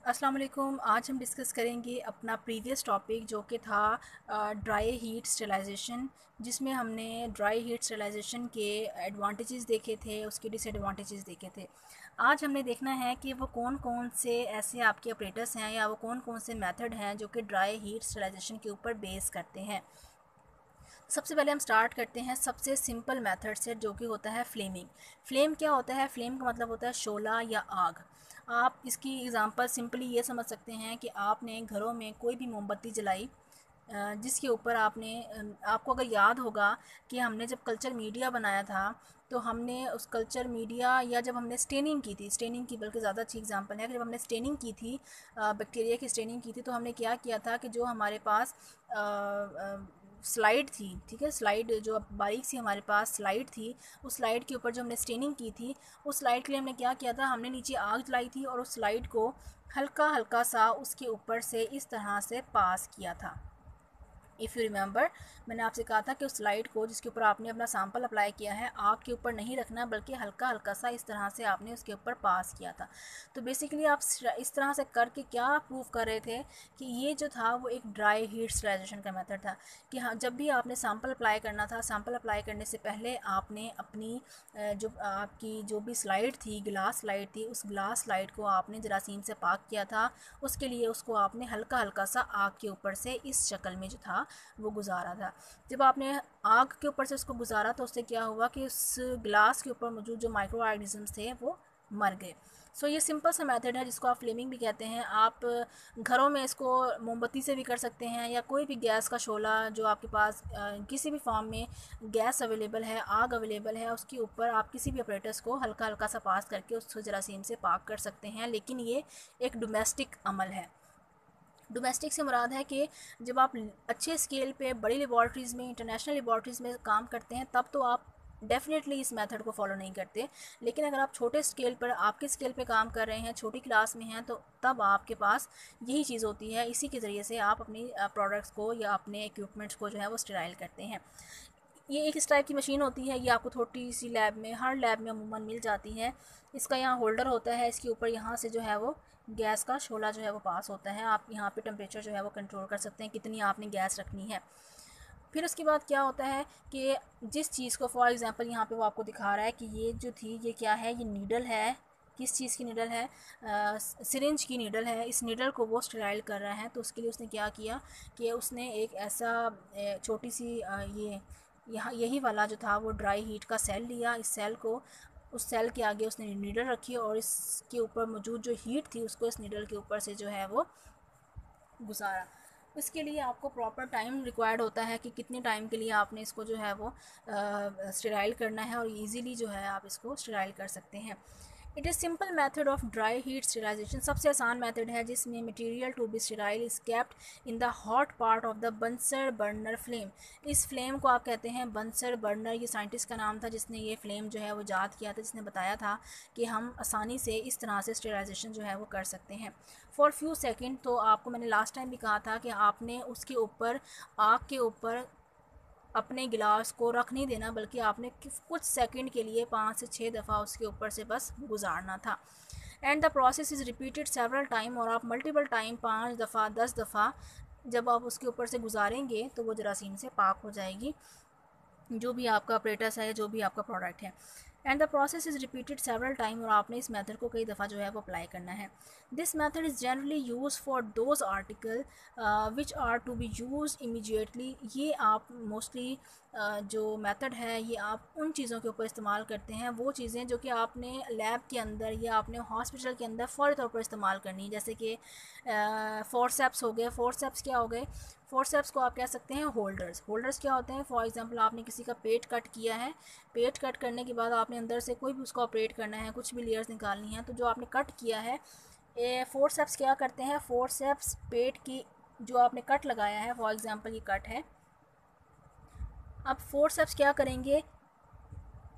अस्सलाम वालेकुम। आज हम डिस्कस करेंगे अपना प्रीवियस टॉपिक जो कि था ड्राई हीट स्टरलाइजेशन, जिसमें हमने ड्राई हीट स्टरलाइजेशन के एडवांटेजेस देखे थे, उसके डिसएडवांटेजेस देखे थे। आज हमने देखना है कि वो कौन कौन से ऐसे आपके ऑपरेटर्स हैं या वो कौन कौन से मेथड हैं जो कि ड्राई हीट स्टरलाइजेशन के ऊपर बेस करते हैं। सबसे पहले हम स्टार्ट करते हैं सबसे सिंपल मेथड से, जो कि होता है फ्लेमिंग। फ्लेम क्या होता है? फ्लेम का मतलब होता है शोला या आग। आप इसकी एग्ज़ाम्पल सिंपली ये समझ सकते हैं कि आपने घरों में कोई भी मोमबत्ती जलाई, जिसके ऊपर आपको अगर याद होगा कि हमने जब कल्चर मीडिया बनाया था, तो हमने उस कल्चर मीडिया या जब हमने स्टेनिंग की थी, स्टेनिंग की बल्कि ज़्यादा अच्छी एग्जांपल है कि जब हमने स्टेनिंग की थी, बैक्टीरिया की स्टेनिंग की थी, तो हमने क्या किया था कि जो हमारे पास स्लाइड थी, ठीक है, स्लाइड जो बारीक सी हमारे पास स्लाइड थी, उस स्लाइड के ऊपर जो हमने स्टेनिंग की थी, उस स्लाइड के लिए हमने क्या किया था, हमने नीचे आग जलाई थी और उस स्लाइड को हल्का हल्का सा उसके ऊपर से इस तरह से पास किया था। इफ़ यू रिमेंबर, मैंने आपसे कहा था कि उस स्लाइड को जिसके ऊपर आपने अपना सैंपल अप्लाई किया है, आग के ऊपर नहीं रखना, बल्कि हल्का हल्का सा इस तरह से आपने उसके ऊपर पास किया था। तो बेसिकली आप इस तरह से करके क्या प्रूव कर रहे थे कि ये जो था वो एक ड्राई हीट स्टरलाइजेशन का मेथड था। कि हाँ, जब भी आपने सैंपल अप्लाई करना था, सैंपल अप्लाई करने से पहले आपने अपनी जो आपकी जो भी स्लाइड थी, ग्लास स्लाइड थी, उस ग्लास स्लाइड को आपने जरासीम से पाक किया था। उसके लिए उसको आपने हल्का हल्का सा आग के ऊपर से इस शक्ल में जो था वो गुजारा था। जब आपने आग के ऊपर से उसको गुजारा, तो उससे क्या हुआ कि उस ग्लास के ऊपर मौजूद जो माइक्रो ऑर्गेनिजम्स थे वो मर गए। सो ये सिंपल सा मेथड है जिसको आप फ्लेमिंग भी कहते हैं। आप घरों में इसको मोमबत्ती से भी कर सकते हैं, या कोई भी गैस का शोला जो आपके पास किसी भी फॉर्म में गैस अवेलेबल है, आग अवेलेबल है, उसके ऊपर आप किसी भी ऑपरेटर्स को हल्का हल्का सा पास करके उसको जरासीम से पाक कर सकते हैं। लेकिन ये एक डोमेस्टिक अमल है। डोमेस्टिक से मुराद है कि जब आप अच्छे स्केल पे बड़ी लेबॉर्ट्रीज़ में, इंटरनेशनल लेबॉर्ट्रीज़ में काम करते हैं, तब तो आप डेफिनेटली इस मेथड को फॉलो नहीं करते। लेकिन अगर आप छोटे स्केल पर, आपके स्केल पे काम कर रहे हैं, छोटी क्लास में हैं, तो तब आपके पास यही चीज़ होती है। इसी के ज़रिए से आप अपनी प्रोडक्ट्स को या अपने इक्विपमेंट्स को जो है वो स्टेराइल करते हैं। ये एक इस टाइप की मशीन होती है, ये आपको छोटी सी लैब में, हर लैब में अमूमन मिल जाती है। इसका यहाँ होल्डर होता है, इसके ऊपर यहाँ से जो है वो गैस का शोला जो है वो पास होता है। आप यहाँ पे टेम्परेचर जो है वो कंट्रोल कर सकते हैं, कितनी आपने गैस रखनी है। फिर उसके बाद क्या होता है कि जिस चीज़ को, फॉर एग्ज़ाम्पल यहाँ पे वो आपको दिखा रहा है कि ये जो थी, ये क्या है, ये नीडल है। किस चीज़ की नीडल है? सिरिंज की नीडल है। इस नीडल को वो स्टेराइल कर रहा है। तो उसके लिए उसने क्या किया कि उसने एक ऐसा छोटी सी ये यहाँ यही वाला जो था वो ड्राई हीट का सेल लिया। इस सेल को, उस सेल के आगे उसने नीडल रखी और इसके ऊपर मौजूद जो हीट थी उसको इस नीडल के ऊपर से जो है वो गुजारा। इसके लिए आपको प्रॉपर टाइम रिक्वायर्ड होता है कि कितने टाइम के लिए आपने इसको जो है वो स्टेराइल करना है, और इजीली जो है आप इसको स्टेराइल कर सकते हैं। It is simple method of dry heat sterilization. सबसे आसान मेथड है जिसमें material to be sterile is kept in the hot part of the Bunsen burner flame. इस फ्लेम को आप कहते हैं बंसर बर्नर। ये साइंटिस्ट का नाम था जिसने ये फ्लेम जो है वो ईजाद किया था, जिसने बताया था कि हम आसानी से इस तरह से स्टेराइजेशन जो है वो कर सकते हैं फॉर फ्यू सेकेंड। तो आपको मैंने लास्ट टाइम भी कहा था कि आपने उसके ऊपर, आग के ऊपर अपने गिलास को रख नहीं देना, बल्कि आपने कुछ सेकंड के लिए 5 से 6 दफ़ा उसके ऊपर से बस गुजारना था। And the process is repeated several time. और आप मल्टीपल टाइम, 5 दफ़ा, 10 दफ़ा जब आप उसके ऊपर से गुजारेंगे तो वो जरासीम से पाक हो जाएगी, जो भी आपका ऑपरेटर्स है, जो भी आपका प्रोडक्ट है। And the process is repeated several time. और आपने इस मेथड को कई दफ़ा जो है वो अप्लाई करना है। This method is generally use for those article which are to be use immediately. ये आप मोस्टली जो मेथड है ये आप उन चीज़ों के ऊपर इस्तेमाल करते हैं, वो चीज़ें जो कि आपने लैब के अंदर या आपने हॉस्पिटल के अंदर फ़ौरी तौर पर इस्तेमाल करनी है। जैसे कि फोर्सेप्स हो गए। फोर्सेप्स क्या हो गए? फोर्सेप्स को आप कह सकते हैं होल्डर्स। होल्डर्स क्या होते हैं? फॉर एग्जांपल आपने किसी का पेट कट किया है, पेट कट करने के बाद आपने अंदर से कोई भी उसको ऑपरेट करना है, कुछ भी लेयर्स निकालनी है, तो जो आपने कट किया है, फोर्सेप्स क्या करते हैं? फोर्सेप्स पेट की जो आपने कट लगाया है, फॉर एग्जांपल ये कट है, अब फोर्सेप्स क्या करेंगे?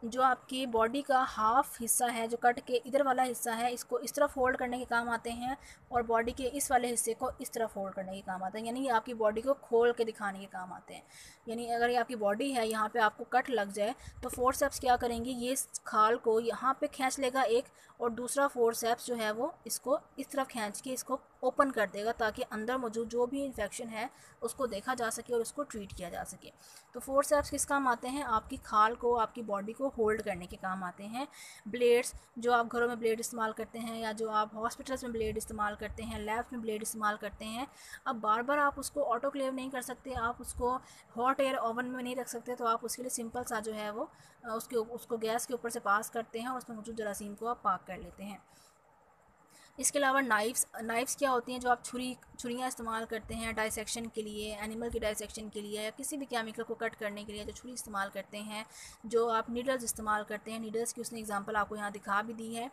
जो आपकी बॉडी का हाफ हिस्सा है, जो कट के इधर वाला हिस्सा है, इसको इस तरफ फोल्ड करने के काम आते हैं और बॉडी के इस वाले हिस्से को इस तरफ फोल्ड करने के काम आते हैं, यानी ये आपकी बॉडी को खोल के दिखाने के काम आते हैं। यानी अगर ये आपकी बॉडी है, यहाँ पे आपको कट लग जाए तो फोर्सेप्स क्या करेंगे, ये खाल को यहाँ पे खींच लेगा एक, और दूसरा फोर्सेप्स जो है वो इसको इस तरफ खींच के इसको ओपन कर देगा, ताकि अंदर मौजूद जो भी इन्फेक्शन है उसको देखा जा सके और उसको ट्रीट किया जा सके। तो फोर्सेप्स किस काम आते हैं, आपकी खाल को, आपकी बॉडी को होल्ड करने के काम आते हैं। ब्लेड्स, जो आप घरों में ब्लेड इस्तेमाल करते हैं या जो आप हॉस्पिटल्स में ब्लेड इस्तेमाल करते हैं, लैब्स में ब्लेड इस्तेमाल करते हैं, अब बार बार आप उसको ऑटोक्लेव नहीं कर सकते, आप उसको हॉट एयर ओवन में नहीं रख सकते, तो आप उसके लिए सिंपल सा जो है वो उसको गैस के ऊपर से पास करते हैं और उसमें मौजूद जरासीम को आप पाक कर लेते हैं। इसके अलावा नाइफ्स क्या होती हैं, जो आप छुरियाँ इस्तेमाल करते हैं डाइसेक्शन के लिए, एनिमल की डाइसेक्शन के लिए या किसी भी केमिकल को कट करने के लिए जो छुरी इस्तेमाल करते हैं। जो आप नीडल्स इस्तेमाल करते हैं, नीडल्स की उसने एग्जांपल आपको यहाँ दिखा भी दी है।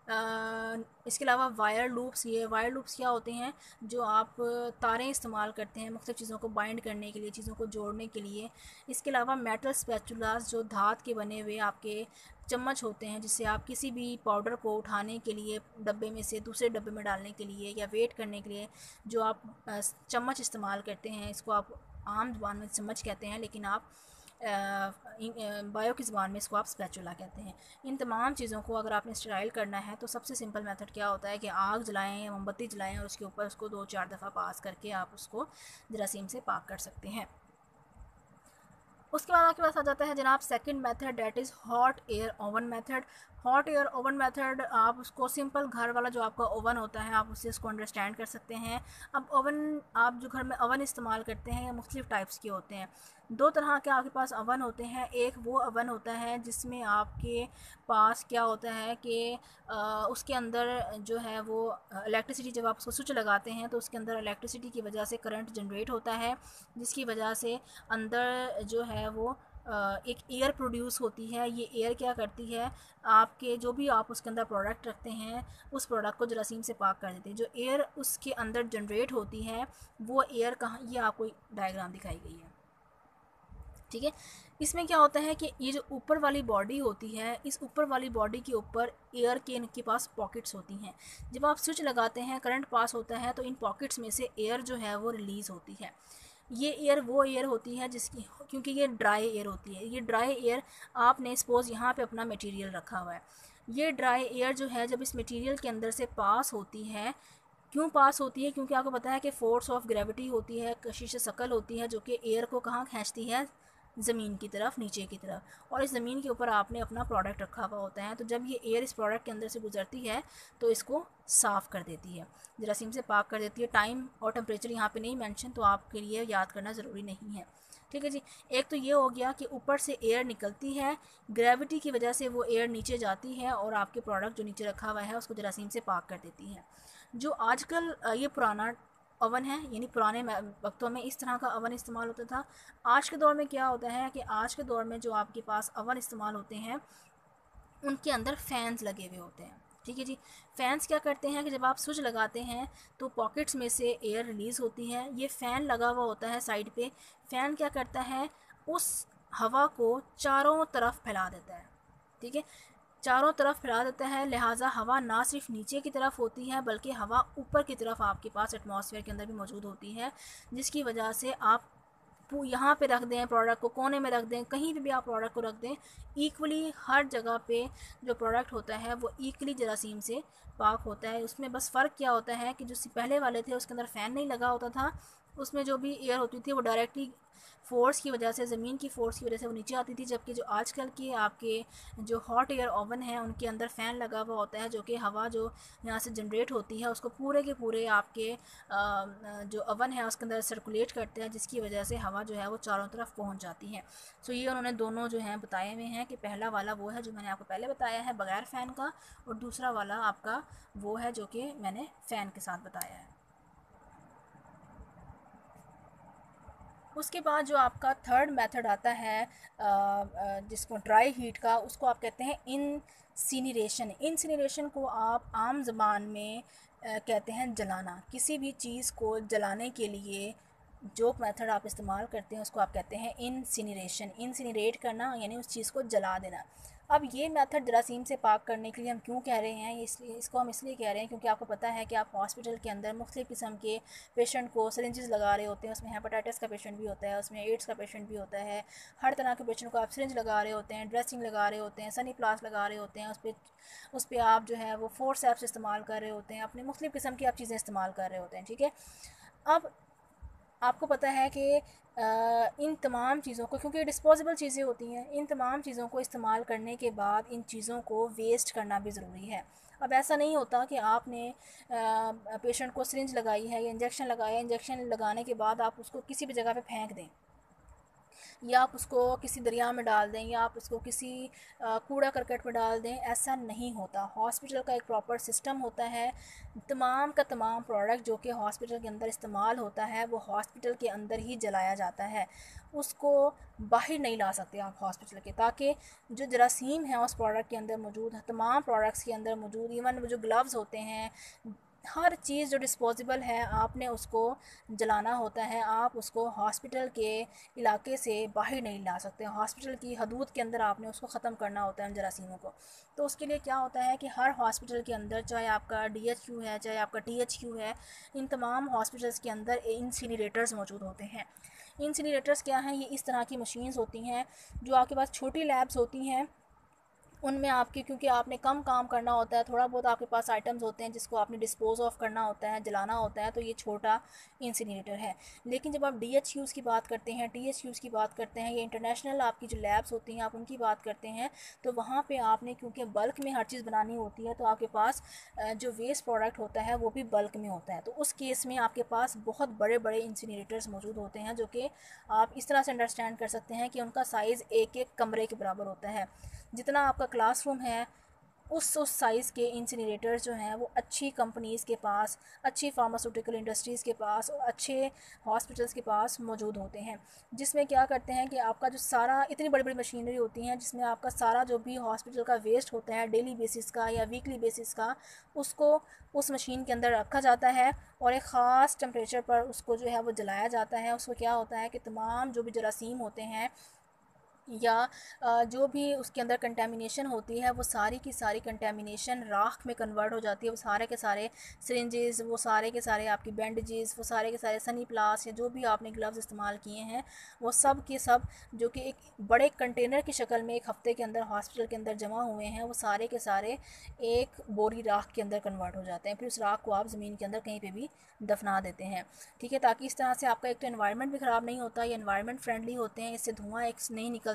इसके अलावा वायर लूप्स, ये वायर लूप्स क्या होते हैं, जो आप तारें इस्तेमाल करते हैं मुख्तलिफ़ चीज़ों को बाइंड करने के लिए, चीज़ों को जोड़ने के लिए। इसके अलावा मेटल स्पैचुलास, जो धात के बने हुए आपके चम्मच होते हैं, जिससे आप किसी भी पाउडर को उठाने के लिए डब्बे में से दूसरे डब्बे में डालने के लिए या वेट करने के लिए जो आप चम्मच इस्तेमाल करते हैं, इसको आप आम ज़ुबान में चम्मच कहते हैं, लेकिन आप बायो की ज़बान में इसको आप स्पैचुला कहते हैं। इन तमाम चीज़ों को अगर आपने स्टेराइल करना है तो सबसे सिंपल मेथड क्या होता है कि आग जलाएं या मोमबत्ती जलाएं और उसके ऊपर उसको 2-4 दफ़ा पास करके आप उसको जरासीम से पाक कर सकते हैं। उसके बाद आपके पास आ जाता है जनाब second method, that is hot air oven method. Hot air oven method, आप उसको सिंपल घर वाला जो आपका ओवन होता है आप उससे इसको अंडरस्टैंड कर सकते हैं। अब ओवन, आप जो घर में ओवन इस्तेमाल करते हैं मुख्तलिफ़ टाइप्स के होते हैं। दो तरह के आपके पास ओवन होते हैं। एक वो ओवन होता है जिसमें आपके पास क्या होता है कि उसके अंदर जो है वो इलेक्ट्रिसिटी, जब आप उसको स्विच लगाते हैं तो उसके अंदर इलेक्ट्रिसिटी की वजह से करंट जनरेट होता है, जिसकी वजह से अंदर जो है वो एक एयर प्रोड्यूस होती है। ये एयर क्या करती है, आपके जो भी आप उसके अंदर प्रोडक्ट रखते हैं उस प्रोडक्ट को जरासीम से पाक कर देती है। जो एयर उसके अंदर जनरेट होती है वो एयर कहाँ, ये आपको डायग्राम दिखाई गई है, ठीक है। इसमें क्या होता है कि ये जो ऊपर वाली बॉडी होती है, इस ऊपर वाली बॉडी के ऊपर एयर के इनके पास पॉकेट्स होती हैं। जब आप स्विच लगाते हैं, करंट पास होता है तो इन पॉकेट्स में से एयर जो है वो रिलीज़ होती है। ये एयर वो एयर होती है जिसकी, क्योंकि ये ड्राई एयर होती है, ये ड्राई एयर आपने सपोज़ यहाँ पे अपना मटेरियल रखा हुआ है, ये ड्राई एयर जो है जब इस मटेरियल के अंदर से पास होती है, क्यों पास होती है, क्योंकि आपको पता है कि फोर्स ऑफ ग्रेविटी होती है, कशिश शकल होती है, जो कि एयर को कहाँ खींचती है, ज़मीन की तरफ, नीचे की तरफ, और इस ज़मीन के ऊपर आपने अपना प्रोडक्ट रखा हुआ होता है। तो जब ये एयर इस प्रोडक्ट के अंदर से गुजरती है तो इसको साफ़ कर देती है, जरासीम से पाक कर देती है। टाइम और टेम्परेचर यहाँ पे नहीं मेंशन, तो आपके लिए याद करना ज़रूरी नहीं है, ठीक है जी। एक तो ये हो गया कि ऊपर से एयर निकलती है, ग्रेविटी की वजह से वो एयर नीचे जाती है और आपके प्रोडक्ट जो नीचे रखा हुआ है उसको जरासीम से पाक कर देती है। जो आजकल ये पुराना ओवन है, यानी पुराने वक्तों में इस तरह का ओवन इस्तेमाल होता था। आज के दौर में क्या होता है कि आज के दौर में जो आपके पास ओवन इस्तेमाल होते हैं उनके अंदर फ़ैन्स लगे हुए होते हैं, ठीक है जी। फ़ैन्स क्या करते हैं कि जब आप स्विच लगाते हैं तो पॉकेट्स में से एयर रिलीज़ होती है। ये फ़ैन लगा हुआ होता है साइड पे। फ़ैन क्या करता है, उस हवा को चारों तरफ फैला देता है, ठीक है, चारों तरफ फैला देता है। लिहाजा हवा ना सिर्फ नीचे की तरफ होती है बल्कि हवा ऊपर की तरफ आपके पास एटमॉस्फेयर के अंदर भी मौजूद होती है, जिसकी वजह से आप यहाँ पे रख दें प्रोडक्ट को, कोने में रख दें, कहीं भी आप प्रोडक्ट को रख दें, इक्वली हर जगह पे जो प्रोडक्ट होता है वो इक्वली जरासीम से पाक होता है। उसमें बस फ़र्क क्या होता है कि जो पहले वाले थे उसके अंदर फ़ैन नहीं लगा होता था, उसमें जो भी एयर होती थी वो डायरेक्टली फ़ोर्स की वजह से, ज़मीन की फ़ोर्स की वजह से वो नीचे आती थी। जबकि जो आजकल के आपके जो हॉट एयर ओवन हैं उनके अंदर फ़ैन लगा हुआ होता है, जो कि हवा जो यहाँ से जनरेट होती है उसको पूरे के पूरे आपके जो ओवन है उसके अंदर सर्कुलेट करते हैं, जिसकी वजह से हवा जो है वो चारों तरफ पहुँच जाती है। सो ये उन्होंने दोनों जो हैं बताए हुए हैं कि पहला वाला वो है जो मैंने आपको पहले बताया है बगैर फ़ैन का, और दूसरा वाला आपका वो है जो कि मैंने फ़ैन के साथ बताया है। उसके बाद जो आपका थर्ड मेथड आता है जिसको ड्राई हीट का, उसको आप कहते हैं इंसिनरेशन। इंसिनरेशन को आप आम ज़बान में कहते हैं जलाना। किसी भी चीज़ को जलाने के लिए जो मेथड आप इस्तेमाल करते हैं उसको आप कहते हैं इंसिनरेशन। इंसिनरेट करना यानी उस चीज़ को जला देना। अब ये मेथड जरासीम से पाक करने के लिए हम क्यों कह रहे हैं, इसको हम इसलिए कह रहे हैं क्योंकि आपको पता है कि आप हॉस्पिटल के अंदर मुख्तलिफ़ किस्म के पेशेंट को सिरिंजेस लगा रहे होते हैं। उसमें हेपेटाइटिस का पेशेंट भी होता है, उसमें एड्स का पेशेंट भी होता है। हर तरह के पेशेंट को आप सिरिंज लगा रहे होते हैं, ड्रेसिंग लगा रहे होते हैं, सनी प्लास लगा रहे होते हैं, उस पर आप जो है वो फोर्सेप्स इस्तेमाल कर रहे होते हैं, अपने मुख्तलिफ़ किस्म की आप चीज़ें इस्तेमाल कर रहे होते हैं। ठीक है, अब आपको पता है कि इन तमाम चीज़ों को, क्योंकि डिस्पोजेबल चीज़ें होती हैं, इन तमाम चीज़ों को इस्तेमाल करने के बाद इन चीज़ों को वेस्ट करना भी ज़रूरी है। अब ऐसा नहीं होता कि आपने पेशेंट को सिरिंज लगाई है या इंजेक्शन लगाया, इंजेक्शन लगाने के बाद आप उसको किसी भी जगह पे फेंक दें, या आप उसको किसी दरिया में डाल दें, या आप उसको किसी कूड़ा करकट में डाल दें। ऐसा नहीं होता। हॉस्पिटल का एक प्रॉपर सिस्टम होता है। तमाम का तमाम प्रोडक्ट जो कि हॉस्पिटल के अंदर इस्तेमाल होता है वो हॉस्पिटल के अंदर ही जलाया जाता है, उसको बाहर नहीं ला सकते आप हॉस्पिटल के, ताकि जो जरासीम है उस प्रोडक्ट के अंदर मौजूद है, तमाम प्रोडक्ट्स के अंदर मौजूद, इवन जो ग्लव्स होते हैं, हर चीज़ जो डिस्पोजेबल है आपने उसको जलाना होता है। आप उसको हॉस्पिटल के इलाके से बाहर नहीं ला सकते, हॉस्पिटल की हदूद के अंदर आपने उसको ख़त्म करना होता है उन जरासीमों को। तो उसके लिए क्या होता है कि हर हॉस्पिटल के अंदर, चाहे आपका DHQ है, चाहे आपका THQ है, इन तमाम हॉस्पिटल्स के अंदर इंसिनरेटर्स मौजूद होते हैं। इंसिनरेटर्स क्या हैं? ये इस तरह की मशीन्स होती हैं जो आपके पास छोटी लैब्स होती हैं, उनमें आपके, क्योंकि आपने कम काम करना होता है, थोड़ा बहुत आपके पास आइटम्स होते हैं जिसको आपने डिस्पोज ऑफ करना होता है, जलाना होता है, तो ये छोटा इंसिनरेटर है। लेकिन जब आप DHQs की बात करते हैं, THQs की बात करते हैं, ये इंटरनेशनल आपकी जो लैब्स होती हैं आप उनकी बात करते हैं, तो वहाँ पे आपने क्योंकि बल्क में हर चीज़ बनानी होती है, तो आपके पास जो वेस्ट प्रोडक्ट होता है वो भी बल्क में होता है। तो उस केस में आपके पास बहुत बड़े बड़े इंसिनरेटर्स मौजूद होते हैं, जो कि आप इस तरह से अंडरस्टैंड कर सकते हैं कि उनका साइज़ एक एक कमरे के बराबर होता है। जितना आपका क्लासरूम है उस साइज़ के इंसिनरेटर्स जो हैं वो अच्छी कंपनीज़ के पास, अच्छी फार्मास्यूटिकल इंडस्ट्रीज़ के पास और अच्छे हॉस्पिटल्स के पास मौजूद होते हैं, जिसमें क्या करते हैं कि आपका जो सारा, इतनी बड़ी बड़ी मशीनरी होती हैं जिसमें आपका सारा जो भी हॉस्पिटल का वेस्ट होता है डेली बेसिस का या वीकली बेसिस का, उसको उस मशीन के अंदर रखा जाता है और एक ख़ास टेम्परेचर पर उसको जो है वो जलाया जाता है। उसको क्या होता है कि तमाम जो भी जरासीम होते हैं या जो भी उसके अंदर कंटेमिनेशन होती है वो सारी की सारी कंटेमिनेशन राख में कन्वर्ट हो जाती है। वो सारे के सारे सिरिंजेस, वो सारे के सारे आपकी बैंडेजेस, वो सारे के सारे सनी प्लास या जो भी आपने ग्लव्स इस्तेमाल किए हैं, वो सब के सब जो कि एक बड़े कंटेनर की शक्ल में एक हफ़्ते के अंदर हॉस्पिटल के अंदर जमा हुए हैं, वो सारे के सारे एक बोरी राख के अंदर कन्वर्ट हो जाते हैं। फिर उस राख को आप ज़मीन के अंदर कहीं पर भी दफना देते हैं। ठीक है, ताकि इस तरह से आपका एक तो एनवायरनमेंट भी ख़राब नहीं होता, ये एनवायरनमेंट फ्रेंडली होते हैं, इससे धुआं एक नहीं निकलता।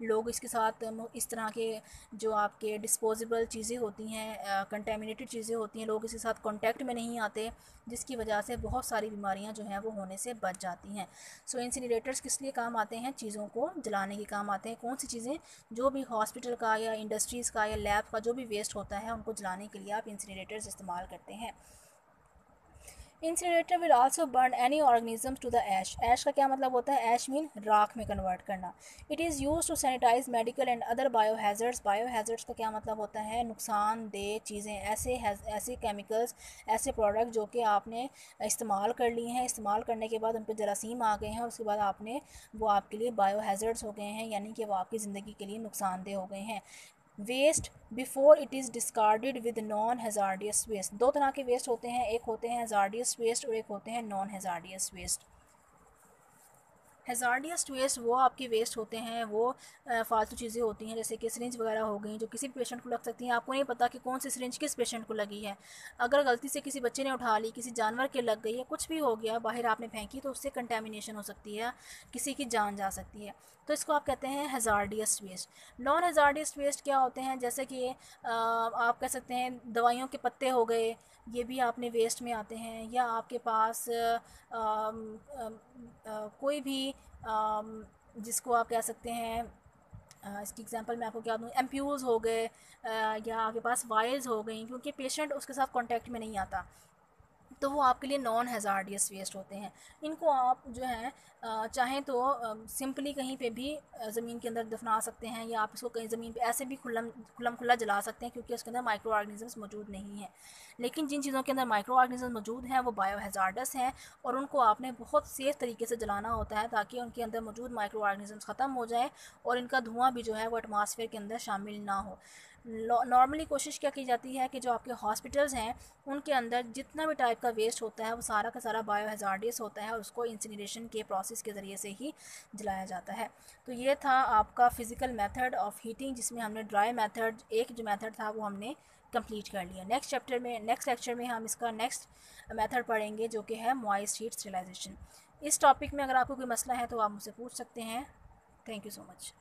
लोग इसके साथ इस तरह के जो आपके डिस्पोजेबल चीज़ें होती हैं, कंटेमिनेटेड चीज़ें होती हैं, लोग इसके साथ कांटेक्ट में नहीं आते, जिसकी वजह से बहुत सारी बीमारियां जो हैं वो होने से बच जाती हैं। सो इंसिनरेटर्स किस लिए काम आते हैं? चीज़ों को जलाने के काम आते हैं। कौन सी चीज़ें? जो भी हॉस्पिटल का या इंडस्ट्रीज़ का या लैब का जो भी वेस्ट होता है उनको जलाने के लिए आप इंसिनरेटर्स इस्तेमाल करते हैं। Incinerator will also burn any organism to the ash. Ash का क्या मतलब होता है? ऐश मीन राख में कन्वर्ट करना। It is use to sanitize medical and other biohazards. Biohazards का क्या मतलब होता है? नुकसानदेह चीज़ें, ऐसे केमिकल्स, ऐसे प्रोडक्ट जो कि आपने इस्तेमाल कर लिए हैं, इस्तेमाल करने के बाद उन पर जरासीम आ गए हैं, उसके बाद आपने वो आपके लिए बायोहैज़र्ड्स हो गए हैं, यानी कि वो आपकी ज़िंदगी के लिए नुकसानदेह हो गए हैं। Waste before it is discarded with non hazardous waste. दो तरह के वेस्ट होते हैं, एक होते हैं हेजार्डियस वेस्ट और एक होते हैं non hazardous waste. Hazardous waste वो आपके वेस्ट होते हैं, वो फालतू चीज़ें होती हैं, जैसे कि सिरिंज वगैरह हो गई जो किसी भी पेशेंट को लग सकती हैं। आपको नहीं पता कि कौन सी सिरिंज किस पेशेंट को लगी है। अगर गलती से किसी बच्चे ने उठा ली, किसी जानवर के लग गई है, कुछ भी हो गया, बाहर आपने फेंकी, तो उससे कंटेमिनेशन हो सकती है, किसी की जान जा सकती है। तो इसको आप कहते हैं hazardous waste. Non hazardous waste क्या होते हैं? जैसे कि आप कह सकते हैं दवाइयों के पत्ते हो गए, ये भी आपने वेस्ट में आते हैं। या आपके पास कोई भी जिसको आप कह सकते हैं, इसकी एग्जांपल मैं आपको क्या दूँ, एम्प्यूल्स हो गए, या आपके पास वायल्स हो गई, क्योंकि पेशेंट उसके साथ कांटेक्ट में नहीं आता, तो वो आपके लिए नॉन हैज़ार्डियस वेस्ट होते हैं। इनको आप जो है चाहें तो सिंपली कहीं पे भी ज़मीन के अंदर दफना सकते हैं, या आप इसको कहीं ज़मीन पे ऐसे भी खुल्लम खुल्ला जला सकते हैं, क्योंकि उसके अंदर माइक्रो ऑर्गेनिजम्स मौजूद नहीं हैं। लेकिन जिन चीज़ों के अंदर माइक्रो ऑर्गेनिजम्स मौजूद हैं वो बायो हैज़ार्डस हैं, और उनको आपने बहुत सेफ़ तरीके से जलाना होता है ताकि उनके अंदर मौजूद माइक्रो ऑर्गेनिजम्स ख़त्म हो जाए और इनका धुआं भी जो है वो एटमॉस्फेयर के अंदर शामिल ना हो। नॉर्मली कोशिश क्या की जाती है कि जो आपके हॉस्पिटल्स हैं उनके अंदर जितना भी टाइप का वेस्ट होता है वो सारा का सारा बायो हैज़ार्डियस होता है, और उसको इंसिनरेशन के प्रोसेस के ज़रिए से ही जलाया जाता है। तो ये था आपका फ़िज़िकल मेथड ऑफ हीटिंग, जिसमें हमने ड्राई मेथड, एक जो मेथड था वो हमने कंप्लीट कर लिया। नेक्स्ट लेक्चर में हम इसका नेक्स्ट मेथड पढ़ेंगे, जो कि है मॉइस्ट हीट स्टरलाइजेशन। इस टॉपिक में अगर आपको कोई मसला है तो आप मुझसे पूछ सकते हैं। Thank you so much.